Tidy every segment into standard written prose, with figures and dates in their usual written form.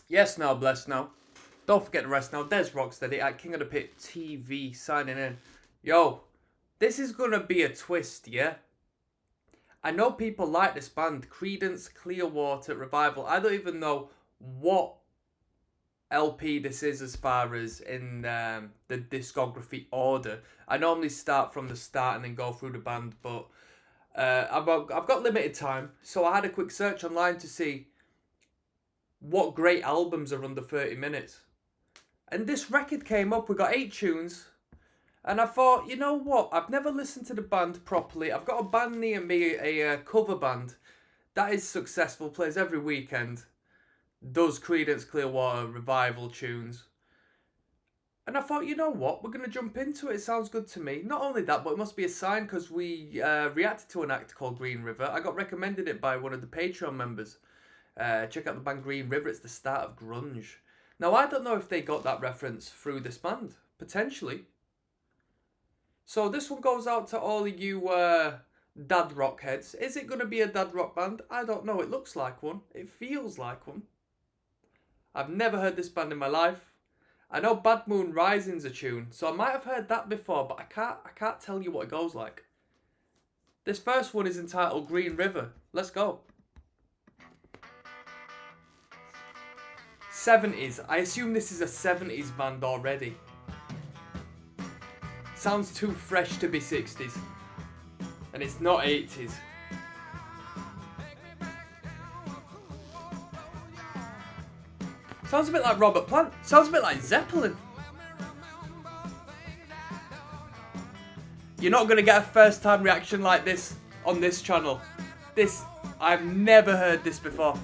Yes, now, bless now. Don't forget the rest now. There's Rocksteady at King of the Pit TV signing in. Yo, this is gonna be a twist, yeah? I know people like this band, Creedence Clearwater Revival. I don't even know what LP this is as far as in the discography order. I normally start from the start and then go through the band, but I've got limited time, so I had a quick search online to see what great albums are under 30 minutes. And this record came up, we got 8 tunes, and I thought, you know what, I've never listened to the band properly. I've got a band near me, a cover band, that is successful, plays every weekend, does Creedence Clearwater Revival tunes. And I thought, you know what, we're going to jump into it, it sounds good to me. Not only that, but it must be a sign because we reacted to an act called Green River. I got recommended it by one of the Patreon members. Check out the band Green River, it's the start of grunge. Now, I don't know if they got that reference through this band. Potentially. So this one goes out to all of you dad rock heads. Is it going to be a dad rock band? I don't know. It looks like one. It feels like one. I've never heard this band in my life. I know Bad Moon Rising's a tune, so I might have heard that before, but I can't tell you what it goes like. This first one is entitled Green River. Let's go. 70s. I assume this is a 70s band already. Sounds too fresh to be 60s. And it's not 80s. Sounds a bit like Robert Plant. Sounds a bit like Zeppelin. You're not going to get a first time reaction like this on this channel. I've never heard this before.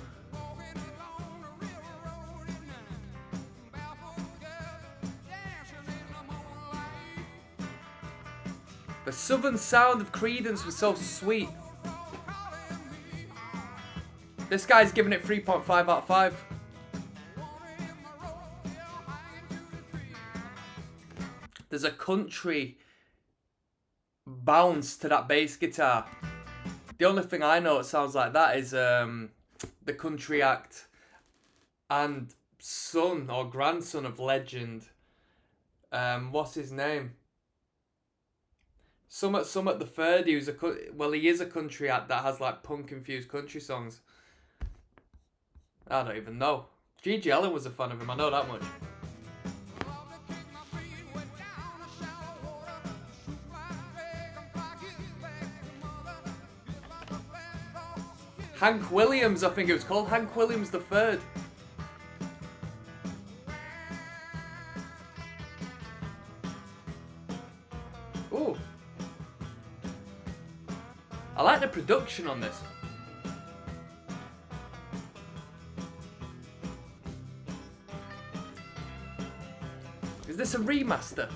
The southern sound of Creedence was so sweet. This guy's giving it 3.5 out of 5. There's a country bounce to that bass guitar. The only thing I know it sounds like that is the country act and son or grandson of legend. What's his name? Summit the Third. He is a country act that has like punk infused country songs. I don't even know. Gigi Allen was a fan of him. I know that much. Hank Williams, I think it was called. Hank Williams the Third. Ooh. I like the production on this. Is this a remaster?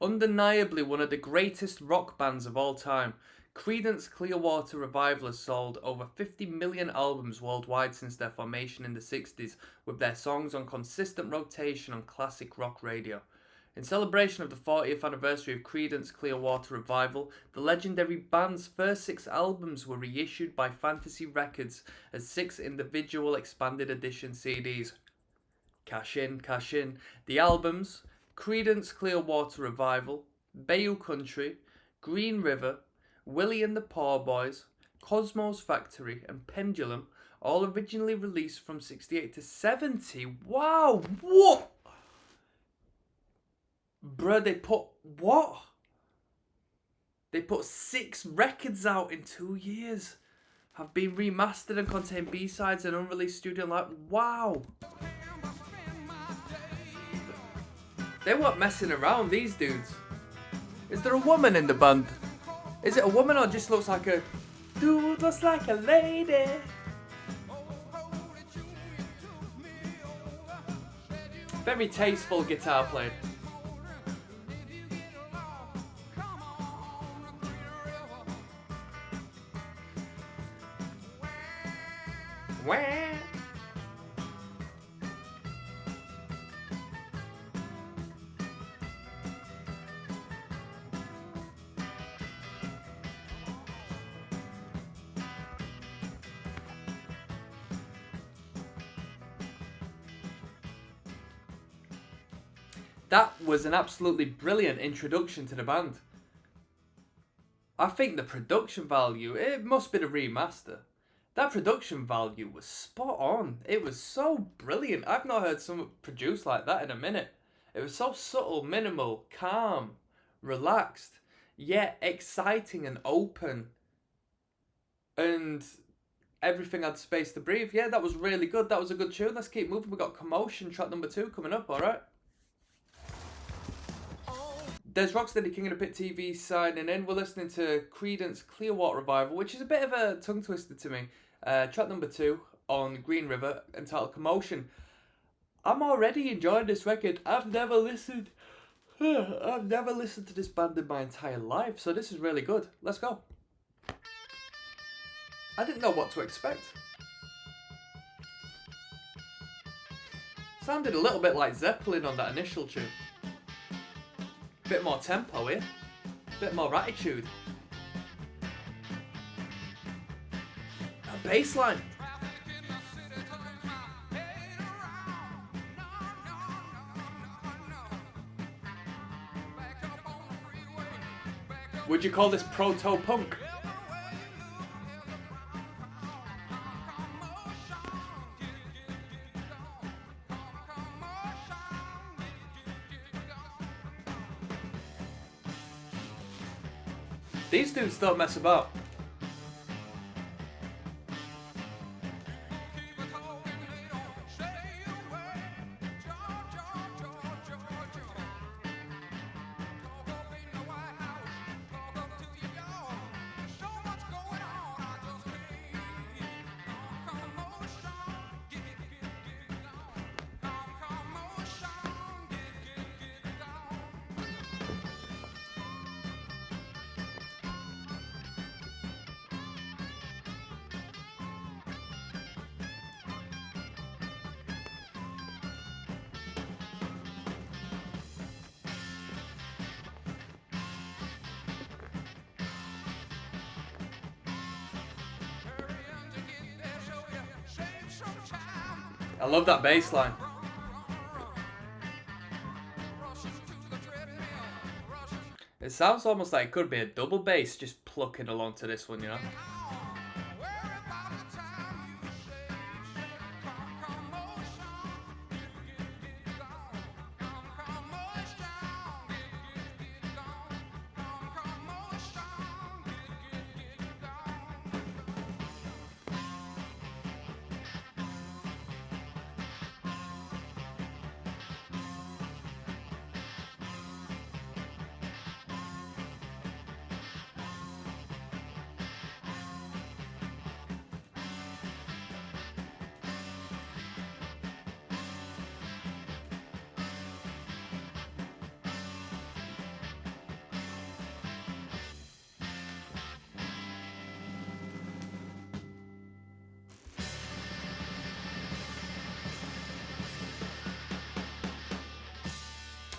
Undeniably one of the greatest rock bands of all time, Creedence Clearwater Revival has sold over 50 million albums worldwide since their formation in the 60s, with their songs on consistent rotation on classic rock radio. In celebration of the 40th anniversary of Creedence Clearwater Revival, the legendary band's first 6 albums were reissued by Fantasy Records as 6 individual expanded edition CDs. Cash in, cash in. The albums: Creedence Clearwater Revival, Bayou Country, Green River, Willie and the Poor Boys, Cosmo's Factory, and Pendulum, all originally released from 68 to 70. Wow, what? Bruh, they put, what? They put 6 records out in 2 years. Have been remastered and contain B-sides and unreleased studio live. Wow. They weren't messing around, these dudes. Is there a woman in the band? Is it a woman or just looks like a dude? Looks like a lady. Very tasteful guitar playing. Wah. That was an absolutely brilliant introduction to the band. I think the production value, it must be the remaster. That production value was spot on. It was so brilliant. I've not heard someone produce like that in a minute. It was so subtle, minimal, calm, relaxed, yet exciting and open. And everything had space to breathe. Yeah, that was really good. That was a good tune. Let's keep moving. We got Commotion, track number 2 coming up, alright? There's ROCKSTEADY, King of the Pit TV signing in. We're listening to Creedence Clearwater Revival, which is a bit of a tongue twister to me. Track number 2 on Green River, entitled Commotion. I'm already enjoying this record. I've never listened to this band in my entire life, so this is really good. Let's go. I didn't know what to expect. Sounded a little bit like Zeppelin on that initial tune. Bit more tempo here. Bit more attitude. A bass line. Would you call this proto-punk? These dudes don't mess about. I love that bass line. It sounds almost like it could be a double bass just plucking along to this one, you know?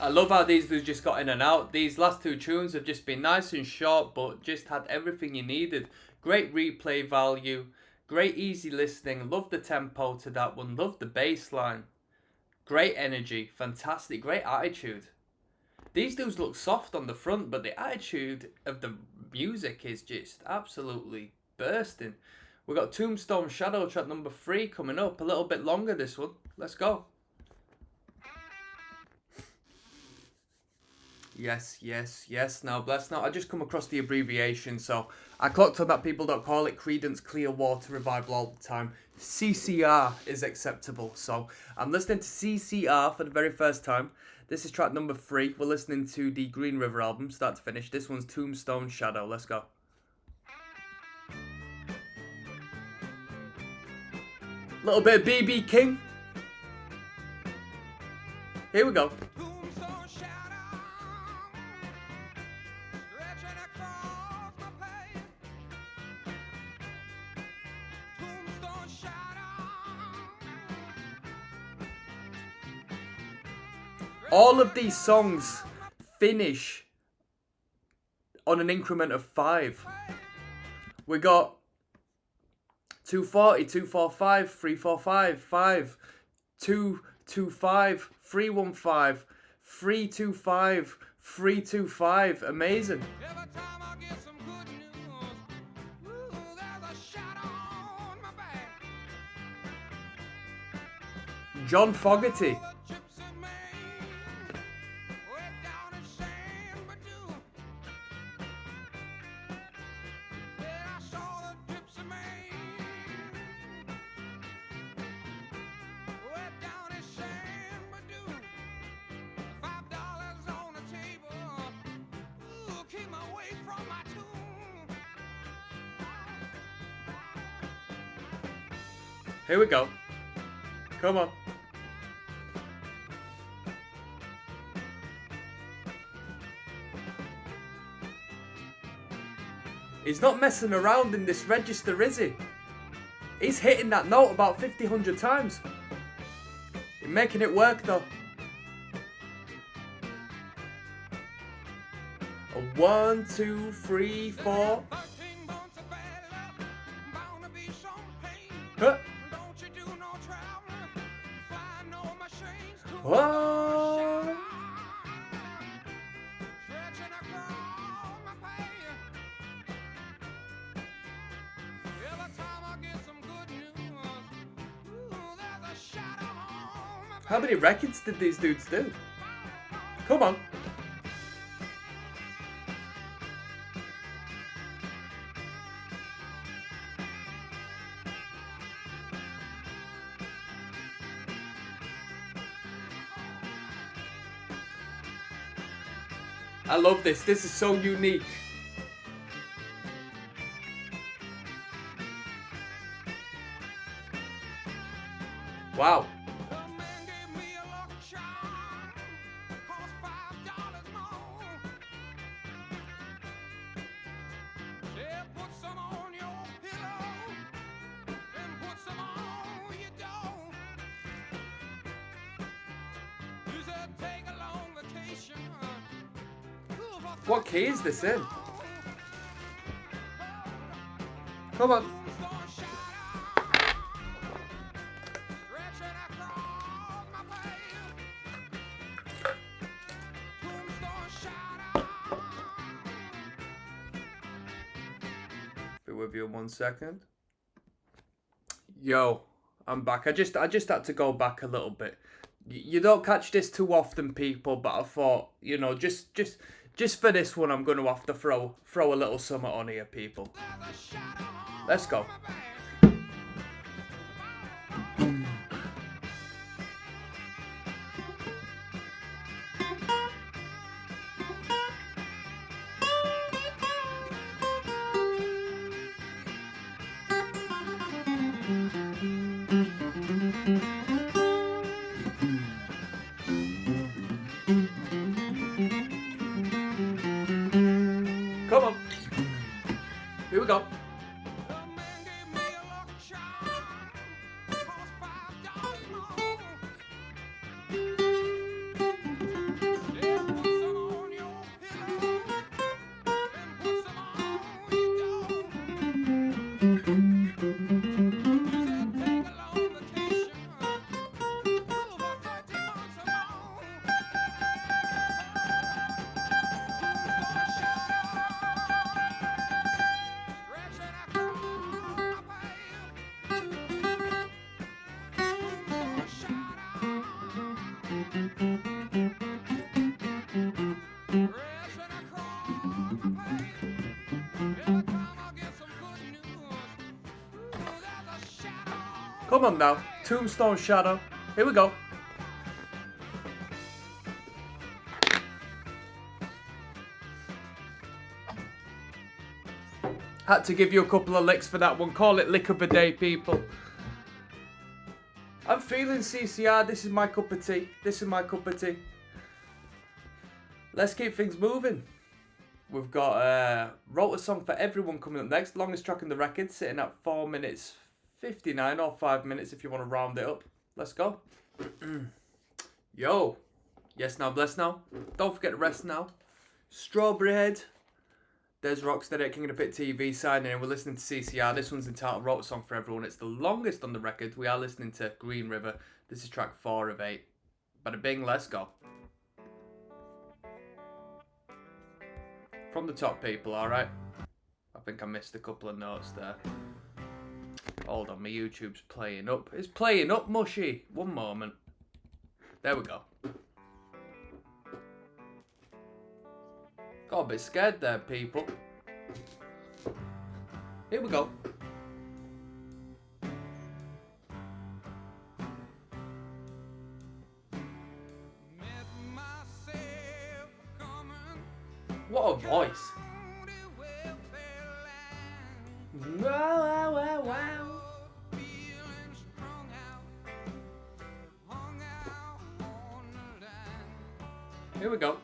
I love how these dudes just got in and out. These last two tunes have just been nice and short, but just had everything you needed. Great replay value, great easy listening. Love the tempo to that one. Love the bass line. Great energy, fantastic, great attitude. These dudes look soft on the front, but the attitude of the music is just absolutely bursting. We got Tombstone Shadow, track number 3 coming up. A little bit longer this one. Let's go. Yes. Now, bless now. I just come across the abbreviation, so I clocked on that people don't call it Creedence Clearwater Revival all the time. CCR is acceptable, so I'm listening to CCR for the very first time. This is track number 3. We're listening to the Green River album, start to finish. This one's Tombstone Shadow. Let's go. Little bit of BB King. Here we go. All of these songs finish on an increment of 5. We got 240, 245, 345, 5, 225, 315, 325. 325. Amazing. Every time I get some good news, ooh, there's a shadow on my back. John Fogerty. The gypsy man, way down in San Badu. Yeah, I saw the gypsy man, way down in San Badu. $5 on the table, ooh, keep me away from my tune. Here we go. Come on. He's not messing around in this register, is he? He's hitting that note about 50, 100 times. He's making it work though. A 1, 2, 3, 4. 13 months of bad luck, bound to be some pain. Huh. Don't you do no traveling, flying no machines to Whoa. stretching across my path. Every time I get some good news, ooh, there's a shadow on my back. How many records did these dudes do? Come on. I love this. This is so unique. Wow. The man gave me a luck charm, cost $5 more. Said put some on your pillow, and put some on your door. He said take a long vacation. What key is this in? Come on. Be with you in 1 second. Yo, I'm back. I just had to go back a little bit. You don't catch this too often, people, but I thought, you know, just for this one, I'm going to have to throw a little something on here, people. Let's go. Come on. Here we go. Come on now. Tombstone Shadow. Here we go. Had to give you a couple of licks for that one. Call it lick of the day, people. I'm feeling CCR. This is my cup of tea. This is my cup of tea. Let's keep things moving. We've got Wrote a Song for Everyone coming up next. Longest track in the record, sitting at 4 minutes 59 or 5 minutes if you want to round it up. Let's go. Yo. Yes now, bless now. Don't forget to rest now. Strawberry Head. There's ROCKSTEADY at King of the Pit TV signing in. We're listening to CCR. This one's entitled Wrote a Song for Everyone. It's the longest on the record. We are listening to Green River. This is track 4 of 8. Bada bing, let's go. From the top, people, alright? I think I missed a couple of notes there. Hold on, my YouTube's playing up. It's playing up, mushy. One moment. There we go. Got a bit scared there, people. Here we go. What a voice. Wow, wow, wow, wow. Here we go.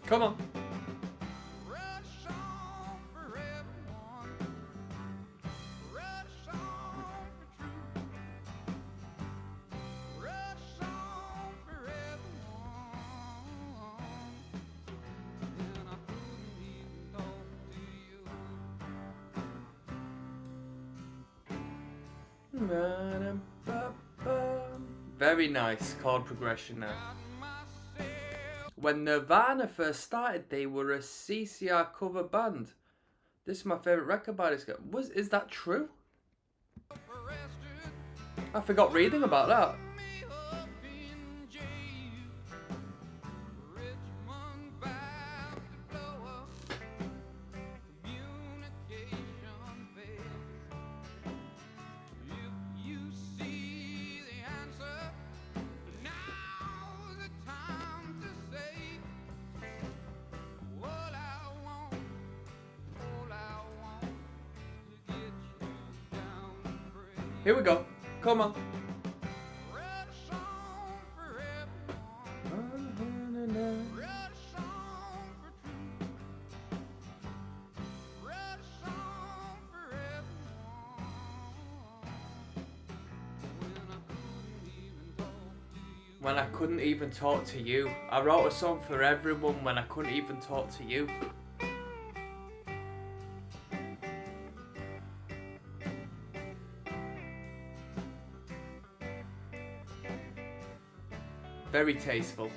Come on. Very nice chord progression there. When Nirvana first started, they were a CCR cover band. This is my favourite record by this guy. Is that true? I forgot reading about that. Here we go. Come on. When I couldn't even talk to you. I wrote a song for everyone when I couldn't even talk to you. Very tasteful.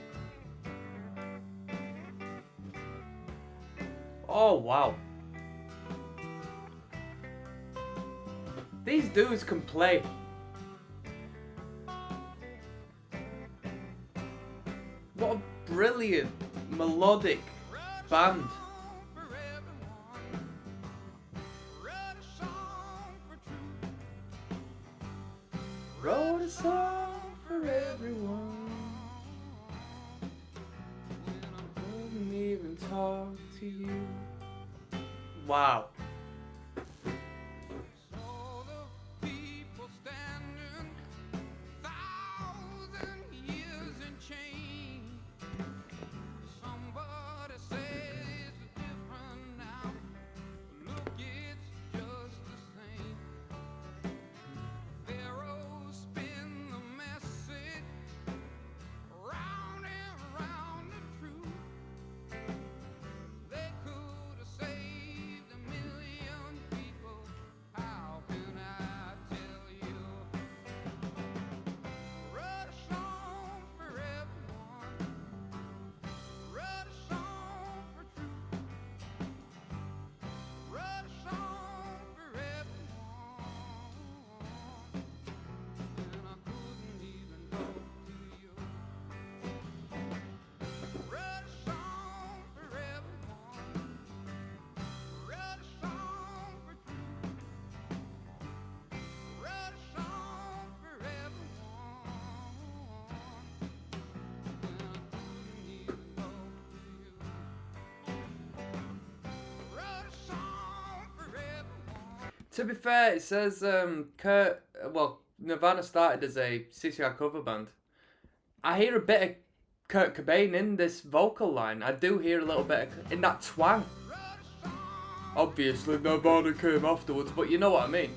Oh, wow. These dudes can play. What a brilliant melodic band. Wrote a song for everyone. Couldn't even talk to you. Wow. To be fair, it says Nirvana started as a CCR cover band. I hear a bit of Kurt Cobain in this vocal line. I do hear a little bit in that twang. Obviously, Nirvana came afterwards, but you know what I mean.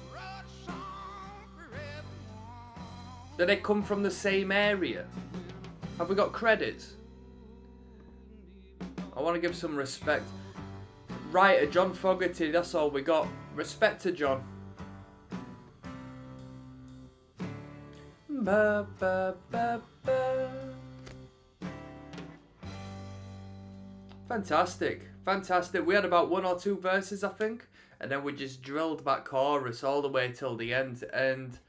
Do they come from the same area? Have we got credits? I want to give some respect. Writer John Fogerty, that's all we got. Respect to John. Ba, ba, ba, ba. Fantastic, fantastic. We had about 1 or 2 verses, I think, and then we just drilled that chorus all the way till the end, and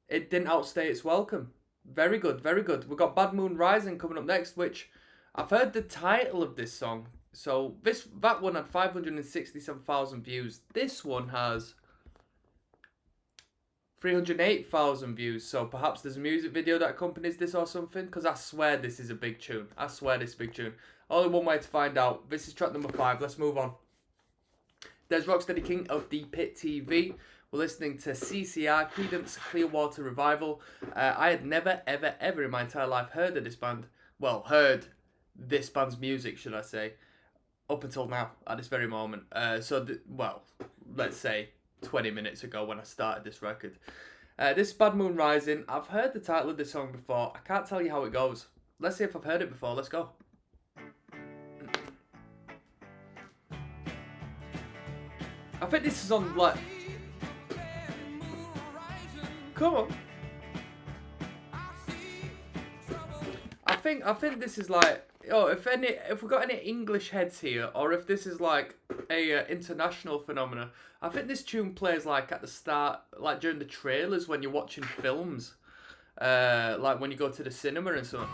it didn't outstay its welcome. Very good, very good. We've got Bad Moon Rising coming up next, which I've heard the title of this song. So that one had 567,000 views. This one has 308,000 views. So perhaps there's a music video that accompanies this or something, because I swear this is a big tune. I swear this is a big tune. Only one way to find out. This is track number 5. Let's move on. There's Rocksteady, King of the Pit TV. We're listening to CCR, Creedence, Clearwater Revival. I had never, ever, ever in my entire life heard of this band. Well, heard this band's music, should I say, up until now, at this very moment. Well, let's say 20 minutes ago when I started this record. This is Bad Moon Rising. I've heard the title of this song before. I can't tell you how it goes. Let's see if I've heard it before. Let's go. I think this is on, like... Come on. I think this is like, if we got any English heads here, or if this is like a international phenomenon, I think this tune plays like at the start, like during the trailers when you're watching films, like when you go to the cinema and so on,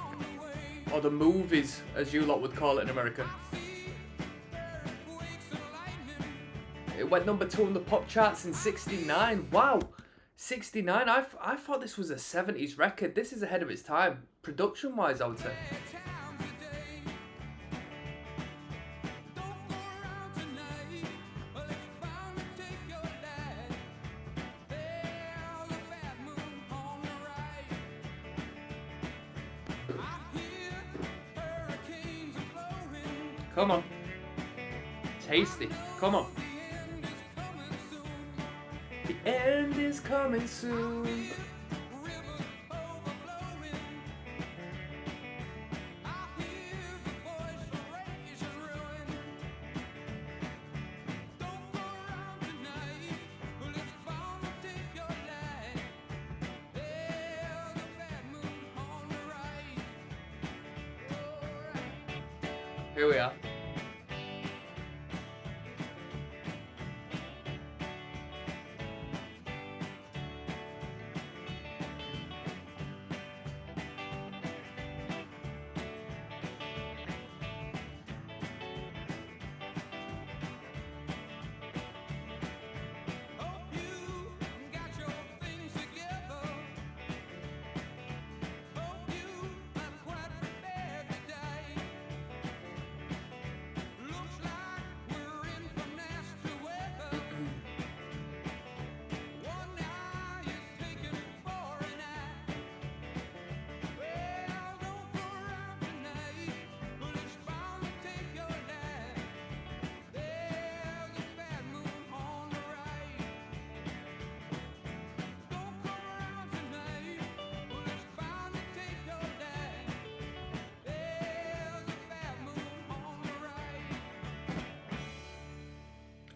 or the movies, as you lot would call it in America. It went number 2 on the pop charts in '69. Wow. 69, I thought this was a 70s record. This is ahead of its time, production-wise, I would say. Come on. Tasty. Come on. The end is coming soon. Here we are.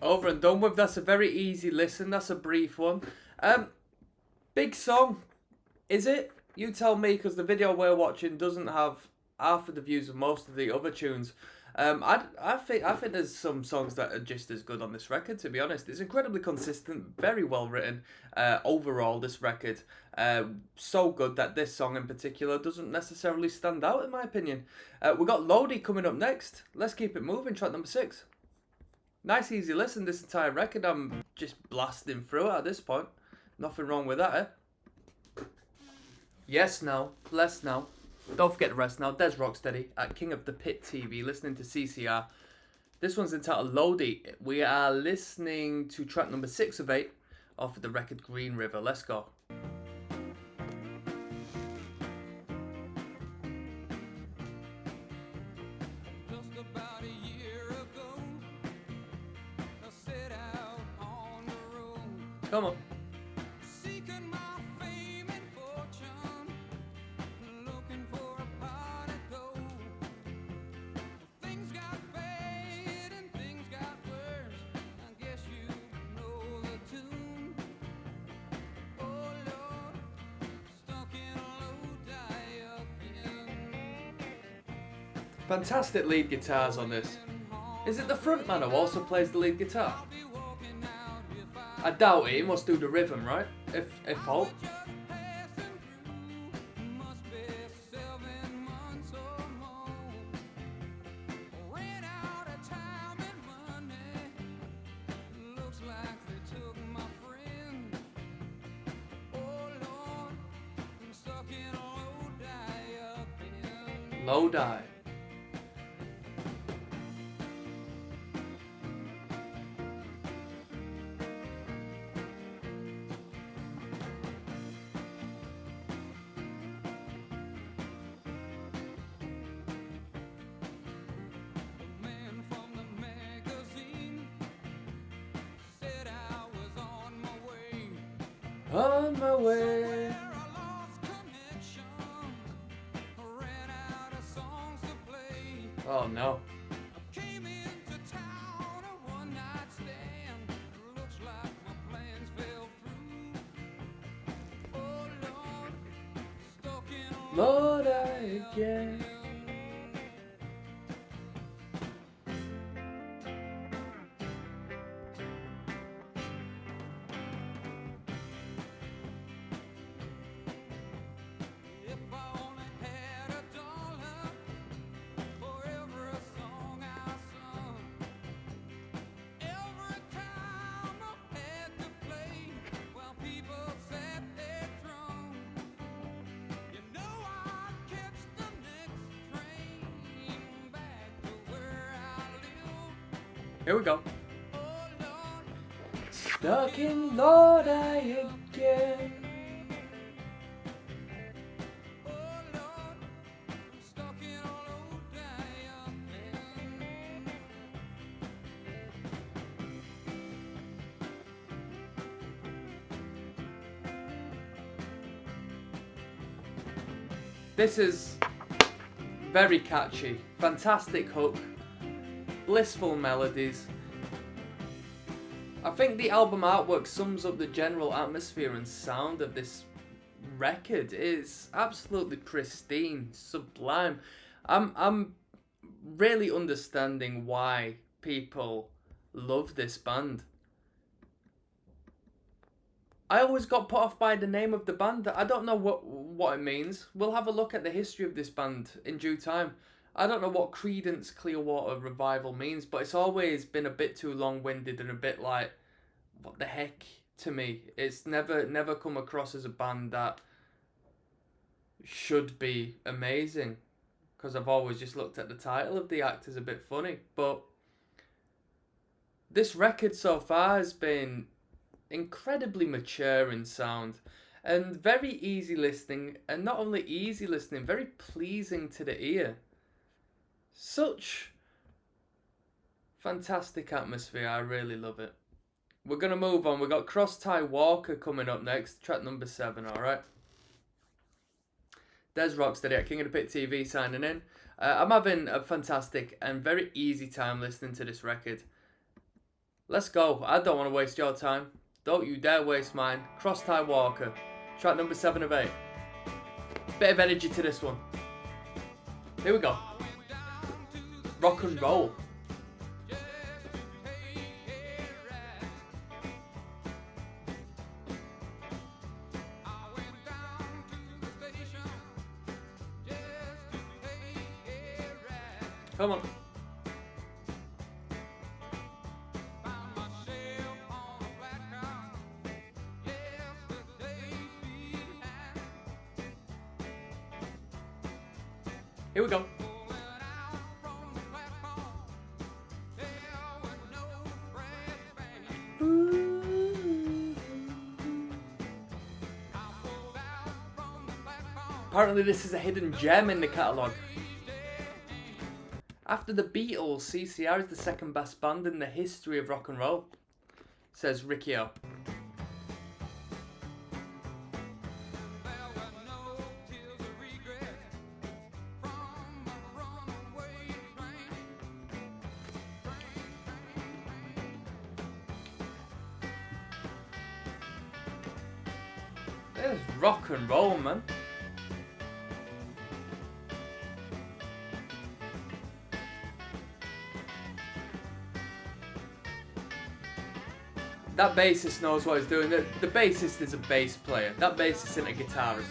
Over and done with. That's a very easy listen. That's a brief one. Big song. Is it? You tell me, because the video we're watching doesn't have half of the views of most of the other tunes. I think there's some songs that are just as good on this record, to be honest. It's incredibly consistent, very well written. Overall, this record, so good that this song in particular doesn't necessarily stand out, in my opinion. We got Lodi coming up next. Let's keep it moving. Track number 6. Nice easy listen, this entire record. I'm just blasting through it at this point. Nothing wrong with that, eh? Yes now, less now. Don't forget the rest now. There's Rocksteady at King of the Pit TV, listening to CCR. This one's entitled Lodi. We are listening to track number 6 of 8 off of the record Green River. Let's go. Come on. Seeking my fame and fortune, looking for a pot of gold. Things got bad and things got worse. Fantastic lead guitars on this. Is it the frontman who also plays the lead guitar? I doubt it. He must do the rhythm, right? If all. Lodi. Man from the magazine said I was on my way. On my way. Where I lost connection, ran out of songs to play. Oh no. Came into town a one-night stand. Looks like my plans fell through. Oh Lord, stuck in a Lodi again. If I only had $1 for every song I sung, every time I had to play while people sat there drunk, you know I'd catch the next train back to where I live. Here we go. Oh Lord, Stuck in Lodi again. oh Lord, I'm stuck in a low-down land. This is very catchy, fantastic hook, blissful melodies. I think the album artwork sums up the general atmosphere and sound of this record. It's absolutely pristine, sublime. I'm really understanding why people love this band. I always got put off by the name of the band. I don't know what it means. We'll have a look at the history of this band in due time. I don't know what Creedence Clearwater Revival means, but it's always been a bit too long-winded and a bit like, what the heck to me. It's never come across as a band that should be amazing, because I've always just looked at the title of the act as a bit funny. But this record so far has been incredibly mature in sound and very easy listening, and not only easy listening, very pleasing to the ear. Such fantastic atmosphere. I really love it. We're going to move on. We've got Cross Tie Walker coming up next, track number 7, alright? There's ROCKSTEADY at King of the Pit TV signing in. I'm having a fantastic and very easy time listening to this record. Let's go. I don't want to waste your time. Don't you dare waste mine. Cross Tie Walker, track number 7 of 8. Bit of energy to this one. Here we go. Rock and roll. Come on. Here we go. Apparently this is a hidden gem in the catalogue. After the Beatles, CCR is the second best band in the history of rock and roll, says Ricky O. There's rock and roll, man. That bassist knows what he's doing. The bassist is a bass player. That bassist isn't a guitarist.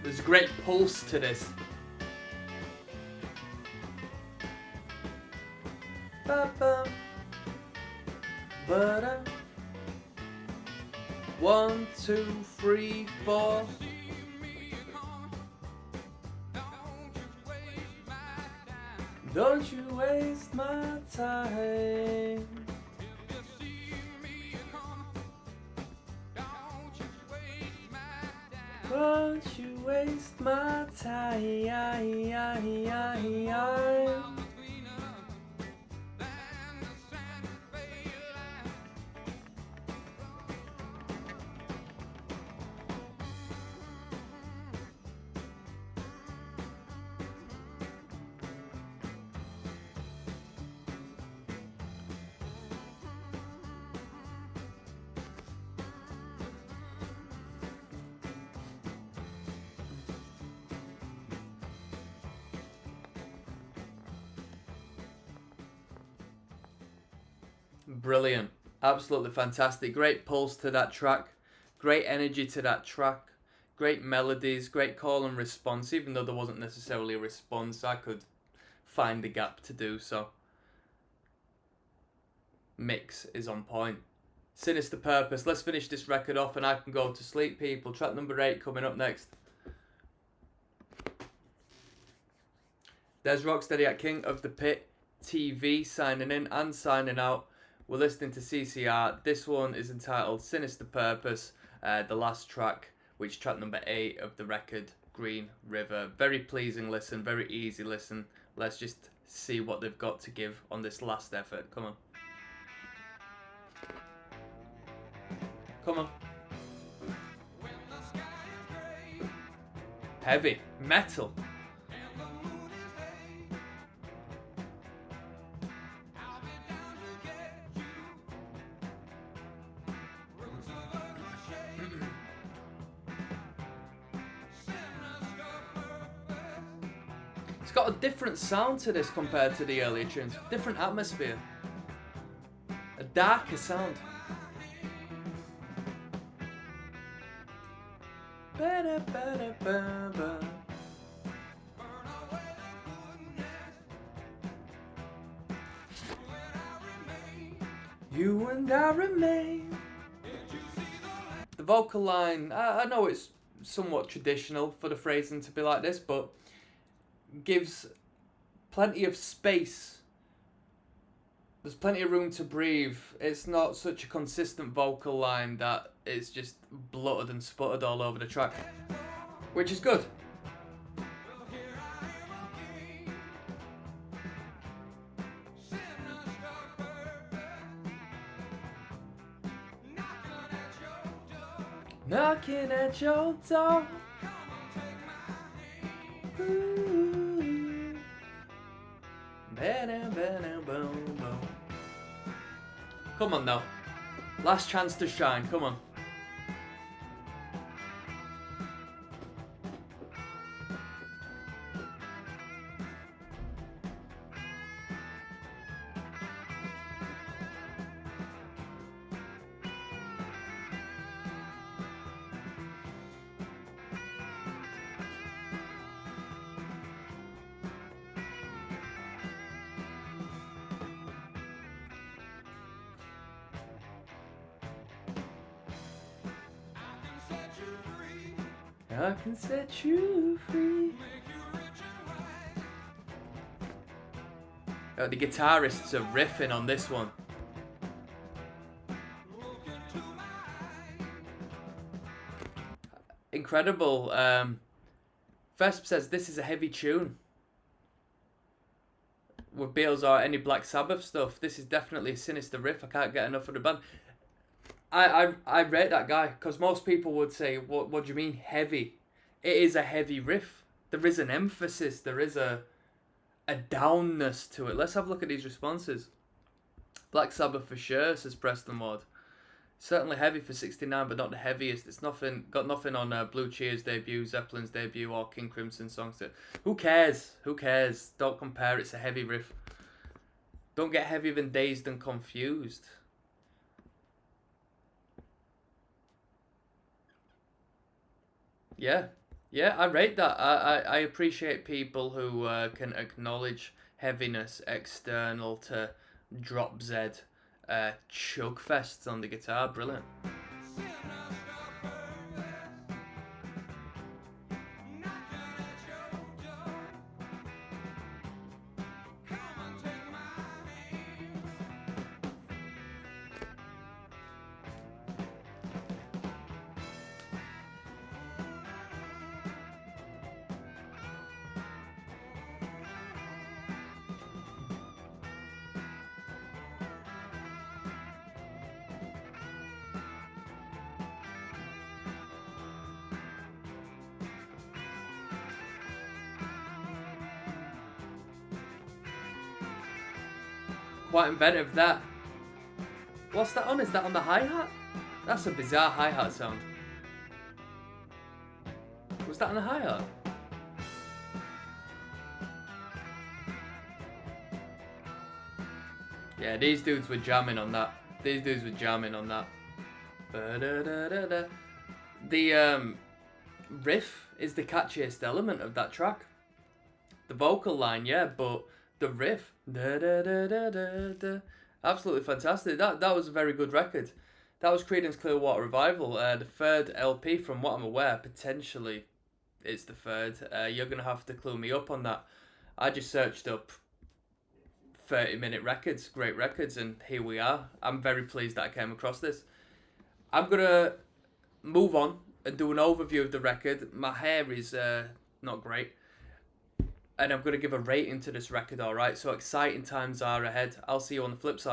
There's a great pulse to this. Ba-bum. Ba-da. 1, 2, 3, 4. Don't you waste my time. Don't you waste my time. Brilliant. Absolutely fantastic. Great pulse to that track. Great energy to that track. Great melodies. Great call and response. Even though there wasn't necessarily a response, I could find the gap to do so. Mix is on point. Sinister Purpose. Let's finish this record off and I can go to sleep, people. Track number 8 coming up next. There's Rocksteady at King of the Pit TV signing in and signing out. We're listening to CCR. This one is entitled Sinister Purpose, the last track, which is track number 8 of the record, Green River. Very pleasing listen, very easy listen. Let's just see what they've got to give on this last effort. Come on. Come on. Heavy. Metal. It's got a different sound to this compared to the earlier tunes. Different atmosphere. A darker sound. You and I remain. The vocal line, I know it's somewhat traditional for the phrasing to be like this, but gives plenty of space. There's plenty of room to breathe. It's not such a consistent vocal line that it's just bluttered and sputtered all over the track, which is good. Knocking at your door. Ooh. Come on now. Last chance to shine. Come on. I can set you free. The guitarists are riffing on this one. Incredible. Vesp says this is a heavy tune. with Beatles or any Black Sabbath stuff. This is definitely a sinister riff. I can't get enough of the band. I rate that guy, because most people would say, what do you mean heavy? It is a heavy riff. There is an emphasis. There is a downness to it. Let's have a look at these responses. Black Sabbath for sure, says Preston Ward. Certainly heavy for 69, but not the heaviest. It's got nothing on Blue Cheer's debut, Zeppelin's debut, or King Crimson's songs. Who cares? Who cares? Don't compare. It's a heavy riff. Don't get heavier than Dazed and Confused. Yeah, I rate that. I appreciate people who can acknowledge heaviness external to Drop Z. Chug fests on the guitar, brilliant. Quite inventive, that. What's that on? Is that on the hi-hat? That's a bizarre hi-hat sound. Was that on the hi-hat? Yeah, these dudes were jamming on that. Ba-da-da-da-da. The riff is the catchiest element of that track. The vocal line, yeah, but the riff, da-da-da-da-da-da, absolutely fantastic. That was a very good record. That was Creedence Clearwater Revival, the third LP from what I'm aware. Potentially it's the third. You're going to have to clue me up on that. I just searched up 30-minute records, great records, and here we are. I'm very pleased that I came across this. I'm going to move on and do an overview of the record. My hair is not great. And I'm going to give a rating to this record, alright? So exciting times are ahead. I'll see you on the flip side.